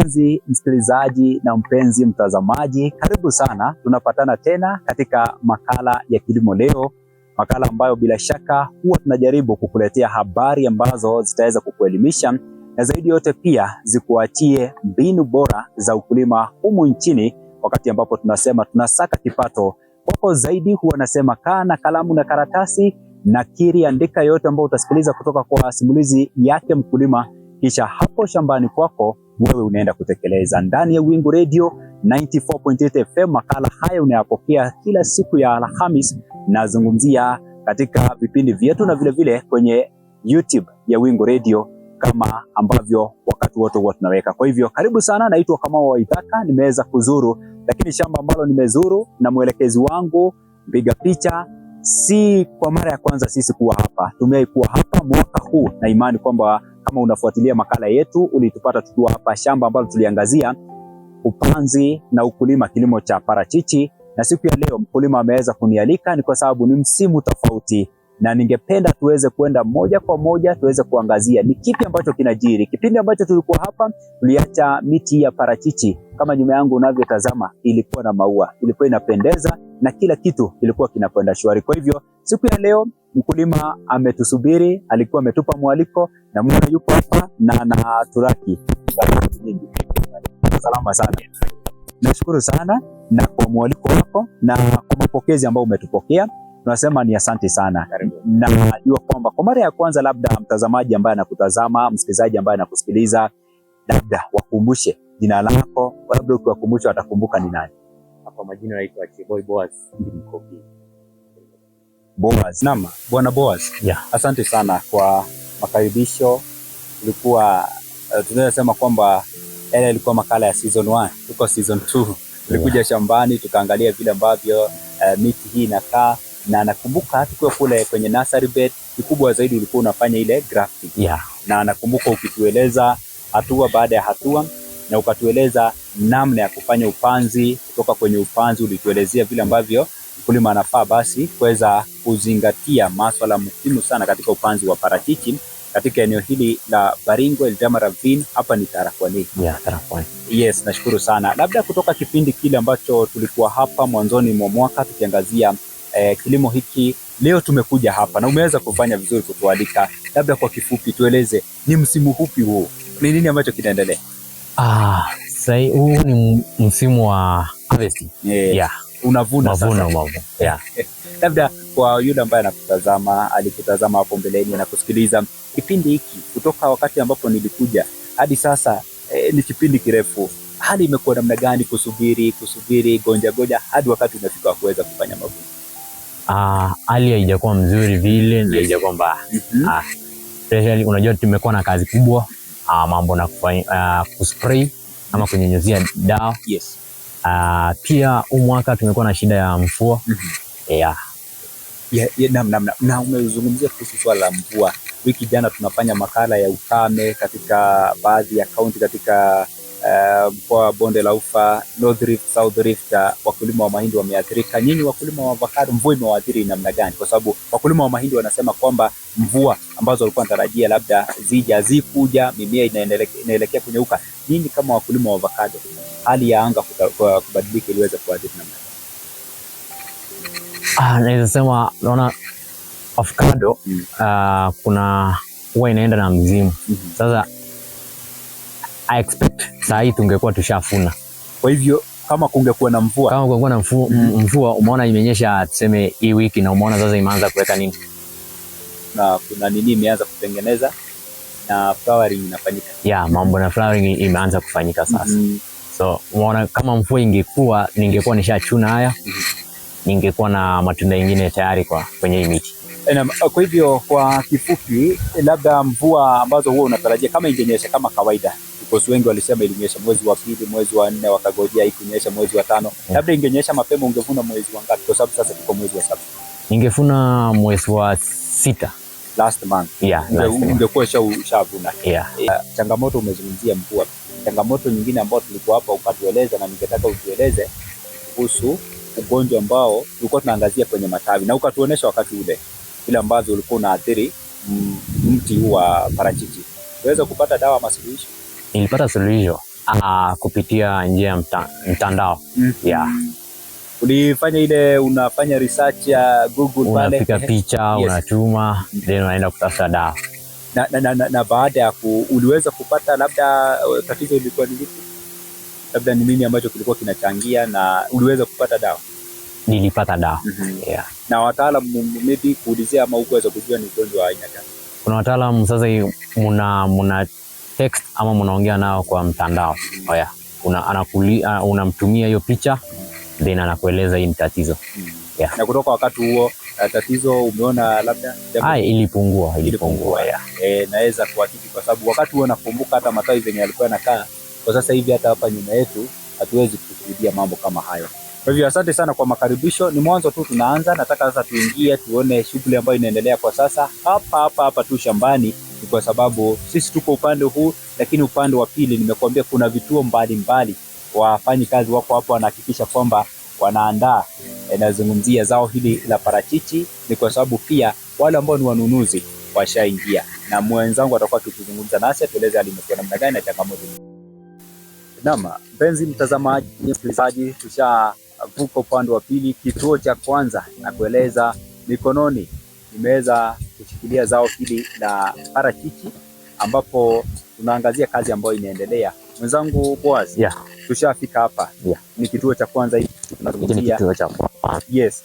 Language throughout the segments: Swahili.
Mpenzi msikilizaji na mpenzi mtazamaji, karibu sana. Tunapatana tena katika makala ya Kilimo Leo, makala ambayo bila shaka huwa tunajaribu kukuletea habari ambazo zitaweza kukuelimisha na zaidi yote pia zikuachie mbinu bora za ukulima humu nchini, wakati ambapo tunasema tunasaka kipato. Kwako zaidi huwa nasema kaa na kalamu na karatasi, nakiri andika yote ambayo utasikiliza kutoka kwa simulizi yake mkulima, kisha hapo shambani kwako wewe unaenda kutekeleza. Ndani ya Wingu Radio 94.8 FM, makala haya unayapokea kila siku ya Alhamis. Nazungumzia katika vipindi vyetu na vile vile kwenye YouTube ya Wingu Radio kama ambavyo wakati wote huwa tunaweka. Kwa hivyo karibu sana, naitwa Kamau Waithaka. Nimeweza kuzuru, lakini shamba ambalo nimezuru na mwelekezi wangu mpiga picha, si kwa mara ya kwanza sisi kuwa hapa. Tumekuwa hapa mwaka huu na imani kwamba kama unafuatilia makala yetu ulitupata tukiwa hapa shamba ambalo tuliangazia upanzi na ukulima, kilimo cha parachichi. Na siku ya leo mkulima ameweza kunialika ni kwa sababu ni msimu tofauti, na ningependa tuweze kwenda moja kwa moja tuweze kuangazia ni kipi ambacho kinajiri. Kipindi ambacho tulikuwa hapa tuliacha miti ya parachichi, kama nyuma yangu unavyotazama, ilikuwa na maua, ilikuwa inapendeza na kila kitu ilikuwa kinakwenda shwari. Kwa hivyo siku ya leo mkulima ametusubiri, alikuwa ametupa mwaliko na muona yupo hapa na na turaki nyingi. Salama sana. Nashukuru sana na kwa mwaliko wako na kwa mapokezi ambao umetupokea. Tunasema ni asante sana. Na najua kwamba kwa mara ya kwanza labda mtazamaji ambaye anakutazama, msikilizaji ambaye anakusikiliza, labda wakumbushe jina lako, labda ukiwakumbusha watakumbuka ni nani. Kwa majina naitwa Cheboy Boaz Mkopi. Boaz. Naam, Bwana Boaz. Yeah. Asante sana kwa makaribisho. Tulikuwa tunaweza sema kwamba ile ilikuwa makala ya season 1, tuko season 2. Tulikuja shambani tukaangalia vile ambavyo miti hii inakaa, na nakumbuka tukiwa kule kwenye nursery bed, kikubwa zaidi ulikuwa unafanya ile grafting. Yeah. Na nakumbuka ukitueleza hatua baada ya hatua na ukatueleza namna ya kufanya upanzi. Kutoka kwenye upanzi ulituelezea vile ambavyo mkulima anafaa basi kuweza kuzingatia masuala muhimu sana katika upanzi wa parachichi katika eneo hili la Baringo Eldama Ravine, hapa ni Tarakwani. Yeah, Tarakwani. Yes, nashukuru sana. Labda kutoka kipindi kile ambacho tulikuwa hapa mwanzoni mwa mwaka tukiangazia kilimo hiki, leo tumekuja hapa na umeweza kufanya vizuri kutualika. Labda kwa kifupi tueleze ni msimu upi huu? Ni nini ambacho kinaendelea? Sasa huu ni msimu wa harvest. Yeah. Unavuna sasa. Yeah. Labda kwa yule ambaye anakutazama, alikutazama hapo mbeleni na kusikiliza kipindi hiki kutoka wakati ambapo nilikuja hadi sasa, ni kipindi kirefu. Hali imekuwa namna gani kusubiri gonja hadi wakati umefika kuweza kufanya mavuno? Hali haijakuwa mzuri vile, na haijakuwa mbaya. Especially unajua tumekuwa na kazi kubwa, mambo na kuspray ama kunyunyuzia dawa. Yes. Pia mwaka tumekuwa na shida ya mvua. Yeah. Na umezungumzia kuhusu swala la mvua. Wiki jana tunafanya makala ya ukame katika baadhi ya kaunti katika mkoa wa Bonde la Ufa, North Rift, South Rift. Wakulima wa mahindi wameathirika. Nyinyi wakulima wa avocado, mvua imewaathiri namna gani? Kwa sababu wakulima wa mahindi wanasema kwamba mvua ambazo walikuwa wanatarajia labda hazikuja, mimea inaelekea kunyauka. Nyinyi kama wakulima wa avocado, hali ya anga kubadilika iliweza kuathiri namna gani? Naweza sema naona avocado kuna huwa inaenda na mzimu. Sasa I expect saa hii tungekuwa tushafuna. Kwa hivyo kama kungekuwa na mvua, umeona imenyesha tuseme hii wiki, na umeona sasa imeanza kuweka nini, na kuna nini imeanza kutengeneza na flowering inafanyika. Yeah, mambo na flowering imeanza kufanyika sasa. So umeona kama mvua ingekuwa, ningekuwa nishachuna haya, ningekuwa na matunda mengine tayari kwenye hii miti. Kwa hivyo kwa kifupi, labda mvua ambazo huwa unatarajia kama ingenyesha kama kawaida, because wengi walisema ilinyesha mwezi wa 2, mwezi wa 4, wakagojea ikunyesha mwezi wa 5. Labda ingenyesha mapema, ungevuna mwezi wa ngapi? Kwa sababu sasa tuko mwezi wa 7. Ningevuna mwezi wa 6 last month. Yeah, ungekuwa ushavuna. Yeah. Changamoto umezungumzia mvua. Changamoto nyingine ambayo tulikuwa hapa ukatueleza, na ningetaka utueleze kuhusu ugonjwa ambao tulikuwa tunaangazia kwenye matawi, na ukatuonesha wakati ule vile ambavyo ulikuwa unaathiri mti huu wa parachichi. Unaweza kupata dawa ama suluhisho? Nilipata suluhisho. Kupitia njia ya mtandao. Yeah. Ulifanya ile unafanya research ya Google pale, unapika picha, yes, unatuma, then unaenda kutafuta dawa. Na baada ya uliweza kupata labda tatizo lilikuwa ni lipi? Labda ni nini ambacho kilikuwa kinachangia na uliweza kupata dawa? Nilipata dawa. Yeah. Na wataalamu maybe kuulizia ama ukuweza kujua ni ugonjwa wa aina gani? Kuna wataalamu sasa muna text ama mnaongea nao kwa mtandao. Yeah. Unamtumia hiyo picha, then anakueleza hii ni tatizo. Yeah. Na kutoka wakati huo tatizo umeona labda ilipungua. Yeah. Naweza kuhakiki kwa sababu wakati huo nakumbuka hata matawi zenye alikuwa anakaa, kwa sasa hivi hata hapa nyuma yetu hatuwezi kushuhudia mambo kama hayo. Kwa hivyo asante sana kwa makaribisho. Ni mwanzo tu tunaanza. Nataka sasa tuingie tuone shughuli ambayo inaendelea kwa sasa hapa tu shambani, kwa sababu sisi tuko upande huu, lakini upande wa pili nimekuambia kuna vituo mbalimbali. Wafanyi kazi wako hapo wanahakikisha kwamba wanaandaa nazungumzia zao hili la parachichi. Ni kwa sababu pia wale ambao ni wanunuzi washaingia, na mwenzangu atakuwa akizungumza nasi atueleze alimekuwa namna gani na changamoto. Naam, mpenzi mtazamaji, msikilizaji, tushavuka upande wa pili, kituo cha kwanza na kueleza mikononi nimeweza kushikilia zao hili la parachichi, ambapo tunaangazia kazi ambayo inaendelea. Mwenzangu Boaz, yeah, tushafika hapa. Yeah. Ni kituo cha kwanza hiki tunazungumzia. Yes.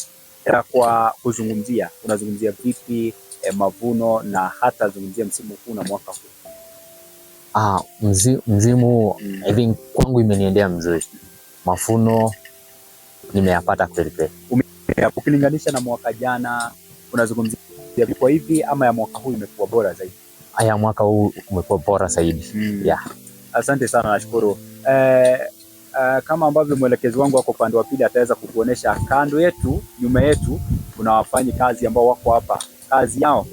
Kwa kuzungumzia, unazungumzia vipi mavuno na hata zungumzia msimu huu na mwaka huu? Msimu I think kwangu imeniendea mzuri. Mavuno nimeyapata kweli kweli. Ukilinganisha na mwaka jana, unazungumzia kwa hivi ama ya mwaka huu imekuwa bora zaidi? Ya mwaka huu umekuwa bora zaidi. Yeah. Asante sana, nashukuru. Kama ambavyo mwelekezi wangu wako upande wa pili ataweza kukuonesha, kando yetu, nyuma yetu, kuna wafanyi kazi ambao wako hapa. Kazi yao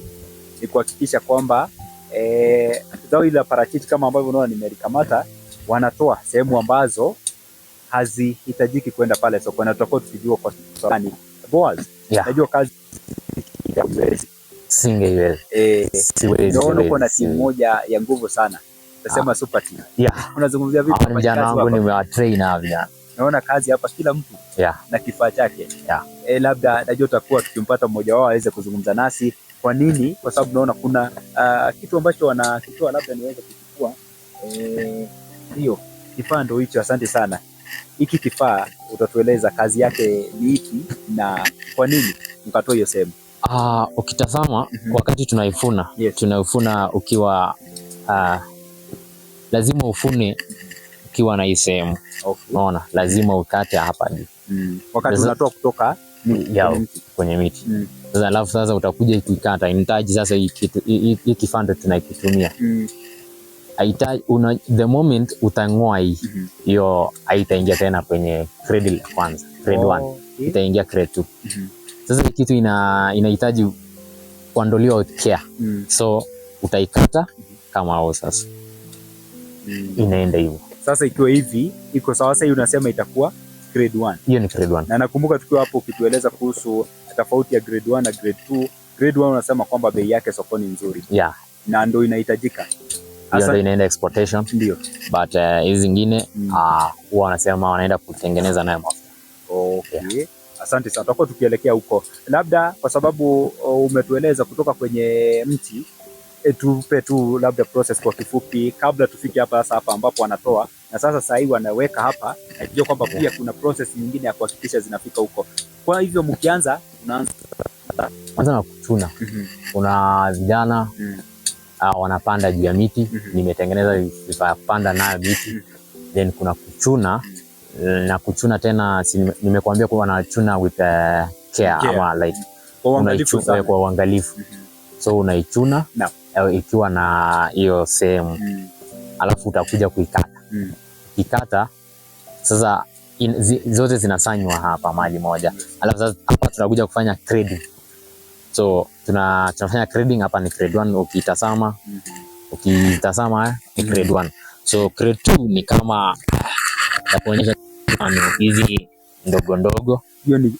ni kuhakikisha kwamba zao hili la parachichi kama ambavyo unaona nimelikamata, wanatoa sehemu ambazo hazihitajiki kwenda pale sokoni, na tutakuwa tukijua kwa sababu Boaz, yeah, najua kazi singeweza. Naona uko na timu moja ya nguvu sana. Nasema super team. Yeah. Unazungumzia vipi kwa vijana wangu? Nimewatrain na vijana. Naona kazi hapa kila mtu, yeah, na kifaa chake. Yeah. Labda najua tutakuwa tukimpata mmoja wao aweze kuzungumza nasi. Kwa nini? Kwa sababu naona kuna kitu ambacho wanakitoa, labda niweze kuchukua. Ndio, kifaa ndio hicho. Asante sana. Hiki kifaa utatueleza kazi yake ni ipi na kwa nini mkatoa hiyo sehemu? Ukitazama wakati tunaifuna, yes, tunaifuna ukiwa lazima ufune ukiwa na hii sehemu. Okay. Unaona, lazima ukate hapa juu. Wakati unatoa kutoka kwenye miti. Sasa alafu sasa utakuja ikikata, inahitaji sasa hii kifaa ndio tunakitumia. The moment utang'oa hii, hiyo haitaingia tena kwenye grade la kwanza, grade 1. Okay. Itaingia grade 2. Sasa hii kitu inahitaji kuandoliwa care. So utaikata kama hao sasa. Inaenda hivyo. Sasa ikiwa hivi iko sawa, sasa unasema itakuwa grade 1. Hiyo ni grade 1. Na nakumbuka tukiwa hapo ukitueleza kuhusu tofauti ya grade 1 na grade 2. Grade 1 unasema kwamba bei yake sokoni nzuri. Yeah. Na ndio inahitajika. Hiyo ndio inaenda exportation. Ndio. But hizi zingine huwa wanasema wanaenda kutengeneza nayo mafuta. Okay. Yeah. Asante sana. Tutakuwa tukielekea huko. Labda kwa sababu umetueleza kutoka kwenye mti, tupe tu labda process kwa kifupi kabla tufike hapa sasa, hapa ambapo wanatoa, na sasa hivi wanaweka hapa, najua kwamba pia kuna process nyingine ya kuhakikisha zinafika huko. Kwa hivyo mkianza, unaanza na kuchuna. Kuna vijana wanapanda juu ya miti. Nimetengeneza vifaa kupanda nayo miti. Then kuna kuchuna, na kuchuna tena nimekuambia kwa wanachuna with care ama like kwa uangalifu. So unaichuna ikiwa na hiyo sehemu. Alafu utakuja kuikata. Ikata sasa zote zinasanywa hapa mahali moja. Alafu sasa hapa tunakuja kufanya grading. So tunafanya grading hapa ni grade 1. Ukitazama ni grade 1. So grade 2 ni kama ya kuonyesha hizi ndogo ndogo.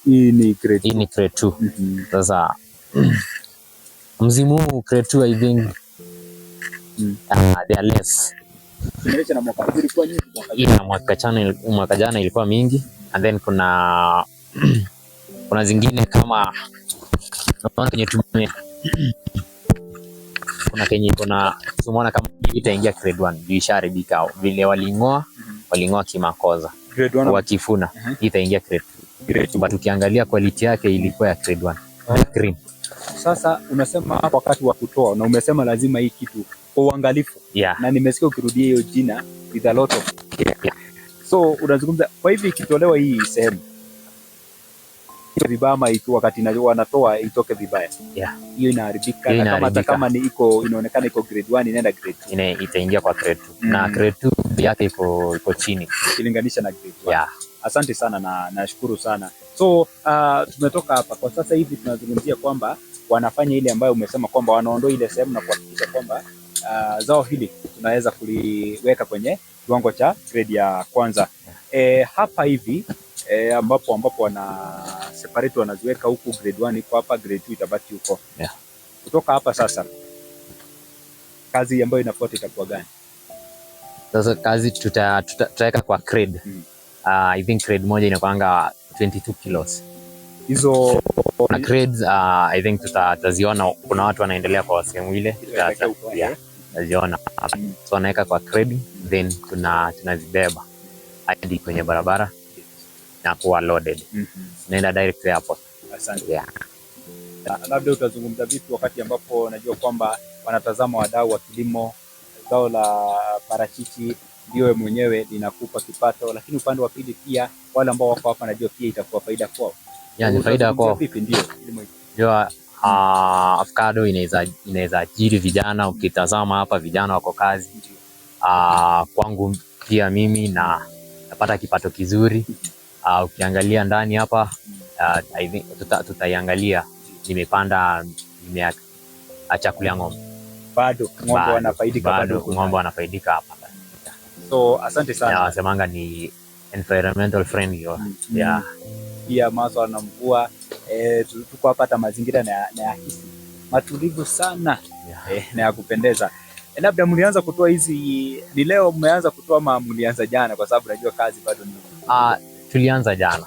Hii ni grade 2. Sasa msimu huu grade 2 I think they are less. Ukilinganisha na mwaka huu ilikuwa nyingi mwaka jana ilikuwa mingi, and then kuna kuna zingine kama kwenye tumeona kama itaingia grade 1 juu isharibika vile waling'oa kimakosa grade 1 wakifuna itaingia grade 2, but ukiangalia quality yake ilikuwa ya grade 1 cream. Sasa unasema hapo wakati wa kutoa, na umesema lazima hii kitu kwa uangalifu, na nimesikia ukirudia hiyo jina with a lot of care. So unazungumza kwa hivi ikitolewa hii sehemu vibaya ama wakati wanatoa itoke vibaya, hiyo inaharibika, na kama ni inaonekana iko grade 1 inaenda grade 2 itaingia kwa grade 2 na grade 2 yake iko chini ukilinganisha na grade 1. Asante sana na nashukuru sana. So tumetoka hapa kwa sasa hivi tunazungumzia kwamba wanafanya ile ambayo umesema kwamba wanaondoa ile sehemu na kuhakikisha kwamba zao hili tunaweza kuliweka kwenye kiwango cha grade ya kwanza. Hapa hivi ambapo wana separate wanaziweka huku grade 1 iko hapa, grade 2 itabaki huko. Kutoka hapa sasa kazi ambayo inafuata itakuwa gani? Sasa kazi tutaweka kwa grade. I think grade moja inakuanga 22 kilos. Hizo na grades I think tutaziona, kuna watu wanaendelea kwa sehemu ile tutaziona. So wanaweka kwa grade, then tunazibeba hadi kwenye barabara na kuwa loaded. Naenda direct airport. Asante. Labda utazungumza vipi wakati ambapo najua kwamba wanatazama wadau wa kilimo, zao la parachichi ndio mwenyewe linakupa kipato, lakini upande wa pili pia wale ambao wako hapa najua pia itakuwa faida kwao. Ni faida kwao. Vipi ndio kilimo hiki? Ndio avocado inaweza ajiri vijana, ukitazama hapa vijana wako kazi. Kwangu pia mimi napata kipato kizuri. Ukiangalia ndani hapa I think tutaiangalia, nimepanda chakula ng'ombe. Bado ng'ombe wanafaidika hapa. So asante sana. Wasemanga ni environmental friendly. Pia maswala na mvua tuko hapa, hata mazingira na hisi matulivu sana na ya kupendeza. Labda mlianza kutoa hizi ni leo mmeanza kutoa ama mlianza jana? Kwa sababu najua kazi bado ni tulianza jana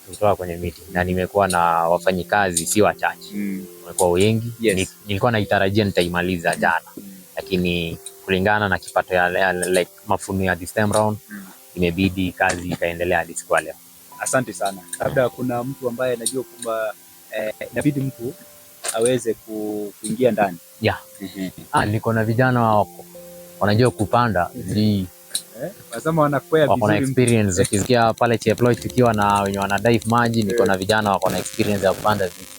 kutoa kwenye miti na nimekuwa na wafanyikazi si wachache, wamekuwa wengi. Nilikuwa naitarajia nitaimaliza jana, lakini kulingana na kipato ya like mafuno ya this time round imebidi kazi ikaendelea hadi siku leo. Asante sana. Labda kuna mtu ambaye najua kwamba inabidi mtu aweze kuingia ndani. Niko na vijana wanajua kupanda wasema wanakwea vizuri, wako na experience. Ukisikia pale Cheploy tukiwa na wenye wana dive maji, niko na vijana wako na experience ya kupanda vitu.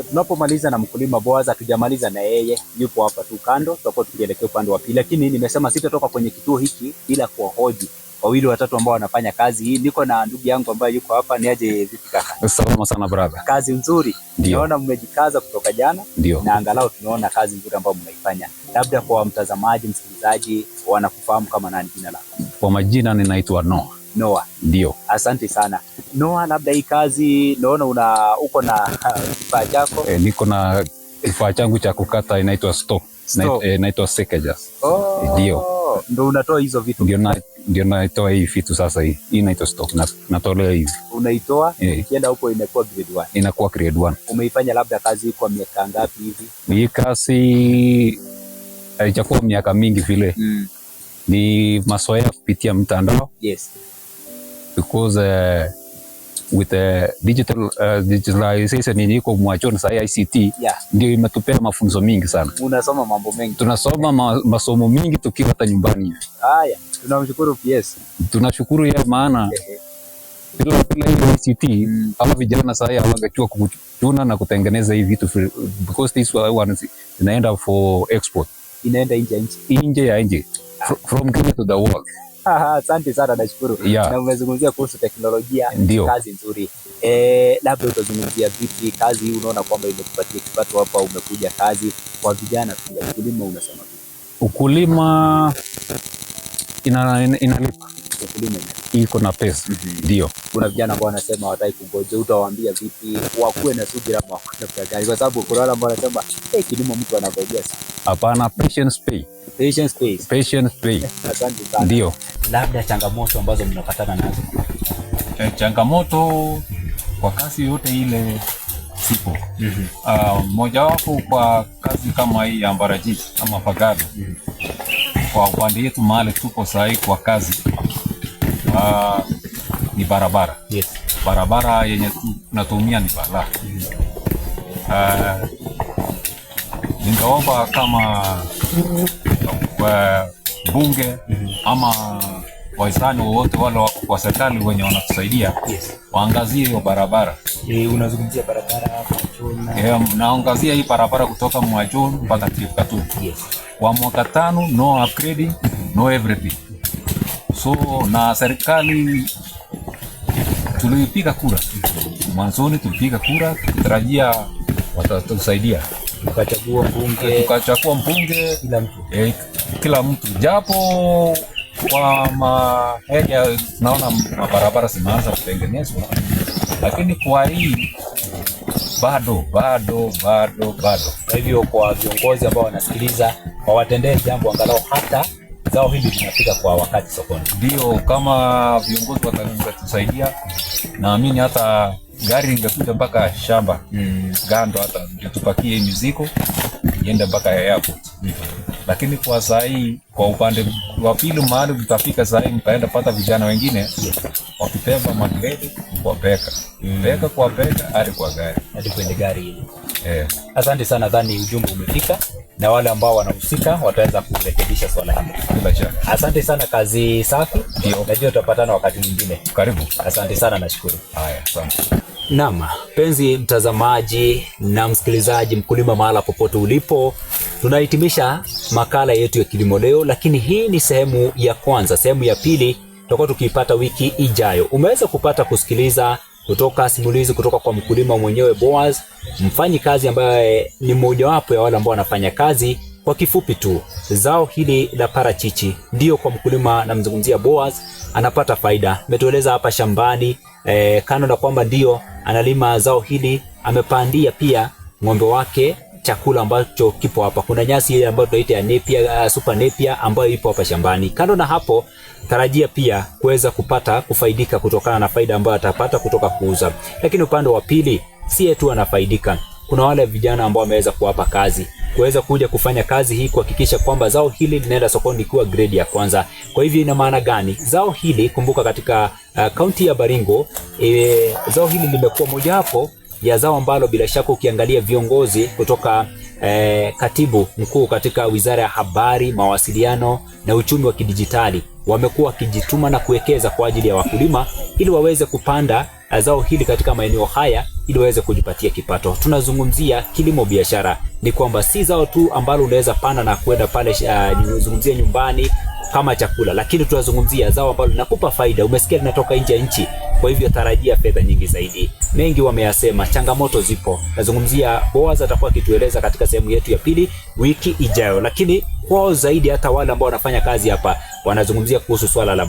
Tunapomaliza na mkulima Boaz, hatujamaliza na yeye, yupo hapa tu kando, tutakuwa tukielekea upande wa pili, lakini nimesema sitatoka kwenye kituo hiki bila kuwahoji wawili watatu ambao wanafanya kazi hii. Niko na ndugu yangu ambaye yuko hapa. Ni aje vipi kaka? Salama sana brother. Kazi nzuri. Naona mmejikaza kutoka jana. Na angalau tunaona kazi nzuri ambayo mnaifanya. Labda kwa mtazamaji, msikilizaji, wanakufahamu kama nani, jina lako? Kwa majina ninaitwa Noah. Noah. Ndio. Asante sana. Noah, labda hii kazi naona uko na kifaa chako. Niko na kifaa changu cha kukata inaitwa stock. Inaitwa secagers. Ndio. Ndio unatoa hizo vitu? Ndio naitoa hii vitu sasa. Hii inaitwa stock, natolea hizi. Unaitoa kienda huko inakuwa grade 1. Inakuwa grade 1. Umeifanya labda kazi kwa miaka ngapi hivi? Hii kazi haijakuwa miaka mingi vile. Ni mazoea kupitia mtandao. Because with digitalization iko mwachoni sasa, ICT ndio imetupea mafunzo mingi sana. Unasoma mambo mengi. Tunasoma masomo mingi tukiwa hata nyumbani hivi. Haya, tunamshukuru PS. Tunashukuru ya maana bila ile ICT ama vijana sasa hawangejua kuchuna na kutengeneza hivi vitu, because this one inaenda for export. Inaenda nje ya nje. From Kenya to the world. Asante sana, nashukuru. Na umezungumzia kuhusu teknolojia, kazi nzuri. Labda utazungumzia vipi kazi hii, unaona kwamba imekupatia kipato hapa, umekuja kazi kwa vijana pia. Ukulima unasema vipi? Ukulima inalipa. ukulima iko na pesa. Ndio. Kuna vijana ambao wanasema hawataki kungoja, utawaambia vipi wakuwe na subira ama wakuwe gani? Kwa sababu kuna wale ambao wanasema kilimo mtu anangojea sana. Hapana, patience pay. Patience pay. Patience pay. Asante sana. Ndio. Labda changamoto ambazo mnapatana nazo. Changamoto kwa kazi yote ile sipo. Mojawapo kwa kazi kama hii ya mbaraji ama pagado. Kwa upande yetu mahali tupo sahi kwa kazi ni barabara. Yes. Barabara yenye tunatumia ni balaa. Ningeomba kama bunge ama wahisani wowote wale wa serikali wenye wanatusaidia, waangazie hiyo barabara. Unazungumzia barabara naangazia hii barabara kutoka Mwajoni mpaka Katu. Kwa mwaka 5 no upgrading, no everything. So na serikali tulipiga kura. Mwanzoni tulipiga kura tukitarajia watatusaidia. Tukachagua mbunge kila mtu. Japo kwa mahenya naona mabarabara zimeanza kutengenezwa, lakini kwa hii bado. Kwa hivyo kwa viongozi ambao wanasikiliza, wawatendee jambo angalau hata zao hili linafika kwa wakati sokoni. Ndio, kama viongozi watatusaidia, naamini hata gari ingekuja mpaka shamba Gando, hata tupakie mizigo iende mpaka airport. Lakini kwa saa hii kwa upande wa pili mahali tutafika saa hii, mtaenda pata vijana wengine wakibeba magredi kwa peka hadi kwa gari, hadi kwenye gari hili. Asante sana, nadhani ujumbe umefika na wale ambao wanahusika wataweza kurekebisha swala hili. Bila shaka. Asante sana, kazi safi. Ndio. Najua tutapatana wakati mwingine. Karibu. Asante sana, nashukuru. Haya, asante. Naam, penzi mtazamaji na msikilizaji, mkulima mahala popote ulipo, tunahitimisha makala yetu ya kilimo leo, lakini hii ni sehemu ya kwanza. Sehemu ya pili tutakuwa tukipata wiki ijayo. Umeweza kupata kusikiliza kutoka simulizi kutoka kwa mkulima mwenyewe Boaz, mfanyi kazi ambaye ni mmoja wapo ya wale ambao wanafanya kazi. Kwa kifupi tu, zao hili la parachichi ndio kwa mkulima namzungumzia Boaz anapata faida. Metueleza hapa shambani, kando na kwamba ndio analima zao hili, amepandia pia ng'ombe wake chakula ambacho kipo hapa. Kuna nyasi ile ambayo tunaita Napier, super Napier ambayo ipo hapa shambani. Kando na hapo, tarajia pia kuweza kufaidika kutokana na faida ambayo atapata kutoka kuuza. Lakini upande wa pili, si tu anafaidika. Kuna wale vijana ambao wameweza kuwapa kazi, kuweza kuja kufanya kazi hii kuhakikisha kwamba zao hili linaenda sokoni kwa grade ya kwanza. Kwa hivyo ina maana gani? Zao hili, kumbuka katika kaunti ya Baringo, zao hili limekuwa mojawapo ya zao ambalo bila shaka ukiangalia viongozi kutoka katibu mkuu katika Wizara ya Habari, Mawasiliano na Uchumi wa Kidijitali wamekuwa wakijituma na kuwekeza kwa ajili ya wakulima ili waweze kupanda zao hili katika maeneo haya ili waweze kujipatia kipato. Tunazungumzia kilimo biashara, ni kwamba si zao tu ambalo unaweza panda na kwenda pale zungumzia nyumbani kama chakula, lakini tunazungumzia zao ambalo linakupa faida. Umesikia linatoka nje ya nchi, kwa hivyo tarajia fedha nyingi zaidi. Mengi wameyasema, changamoto zipo. Nazungumzia Boaz atakuwa akitueleza katika sehemu yetu ya pili wiki ijayo, lakini kwao zaidi hata wale ambao wanafanya kazi hapa wanazungumzia kuhusu swala la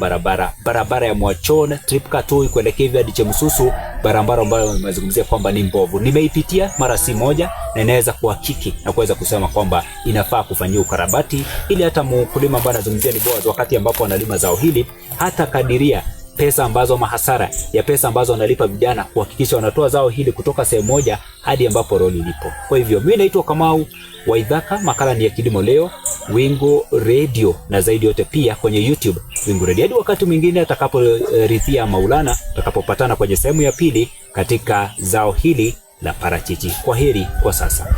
barabara ya Mwachon Trip Katui kuelekea hadi Chemususu, barabara ambayo nimezungumzia kwamba ni mbovu. Nimeipitia mara si moja na inaweza kuhakiki na kuweza kusema kwamba inafaa kufanyia ukarabati ili hata mkulima ambaye anazungumzia ni Boaz wakati ambapo analima zao hili hata kadiria pesa ambazo mahasara ya pesa ambazo wanalipa vijana kuhakikisha wanatoa zao hili kutoka sehemu moja hadi ambapo roli lipo. Kwa hivyo mimi naitwa Kamau wa Idhaka, makala ni ya kilimo leo, Wingu Radio, na zaidi yote pia kwenye YouTube Wingu Radio. Hadi wakati mwingine atakaporithia Maulana, tutakapopatana kwenye sehemu ya pili katika zao hili la parachichi. Kwaheri kwa sasa.